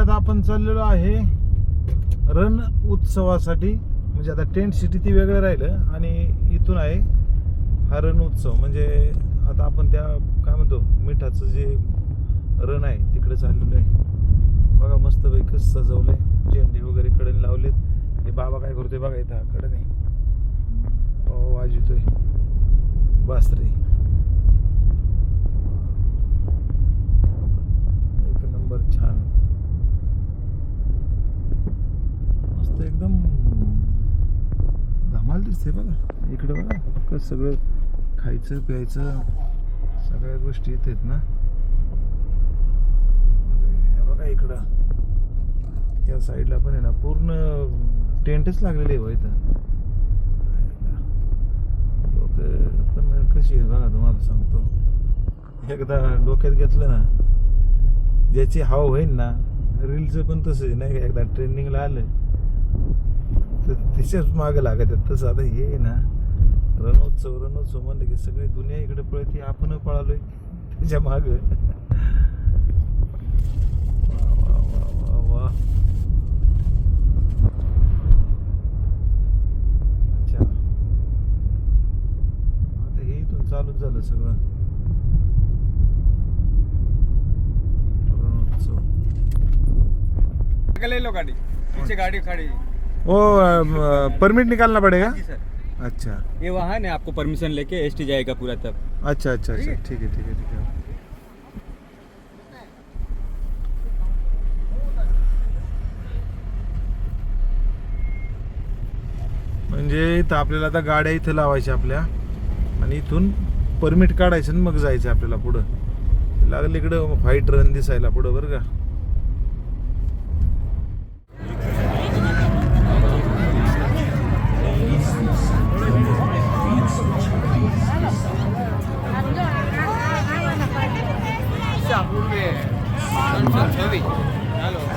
आता आपण चाललेलो आहे रण उत्सवासाठी. म्हणजे आता टेंट सिटी ती वेगळं राहिलं आणि इथून आहे हा रण उत्सव. म्हणजे आता आपण त्या काय म्हणतो मिठाचं जे रण आहे तिकडे चाललेलो आहे. बघा मस्त पैकी सजवलंय, झेंडे वगैरे कडे लावलेत. हे बाबा काय करतोय बघा इथं कडे नाही वाजवतोय बासरी. एक नंबर छान मस्त एकदम धमाल दिसते बघा. इकडे बघा फक्त सगळं खायचं प्यायचं सगळ्या गोष्टी इथे आहेत ना. बघा इकडं या साईडला पण आहे ना पूर्ण टेंटच लागलेले आहे इथं. लोक पण कशी आहे बघा तुम्हाला सांगतो. एकदा डोक्यात घेतलं ना ज्याची हाव होईल ना रीलचं पण तसं आहे नाही का. एकदा ट्रेंडिंगला आलं तर त्याच्याच मागं लागत आहेत. तसं आता हे आहे ना रणोत्सव म्हणलं की सगळी दुनिया इकडे पळते, आपण पळालोय त्याच्या माग. वा वा वा वा. अच्छा आता हे इथून चालूच झालं सगळं रणोत्सव. ले लो गाड़ी, पीछे गाड़ी खड़ी। वो परमिट निकालना पड़ेगा. जी सर, अच्छा ये वाहन है, आपको परमिशन लेके एसटी जाएगा पूरा तब। अच्छा अच्छा अच्छा ठीक आहे ठीक आहे ठीक आहे. म्हणजे इथं आपल्याला आता गाड्या इथं लावायच्या आपल्या आणि इथून परमिट काढायचं आणि मग जायचं आपल्याला पुढं. लागलं इकडं व्हाईट रन दिसायला पुढं बरं का. Halo.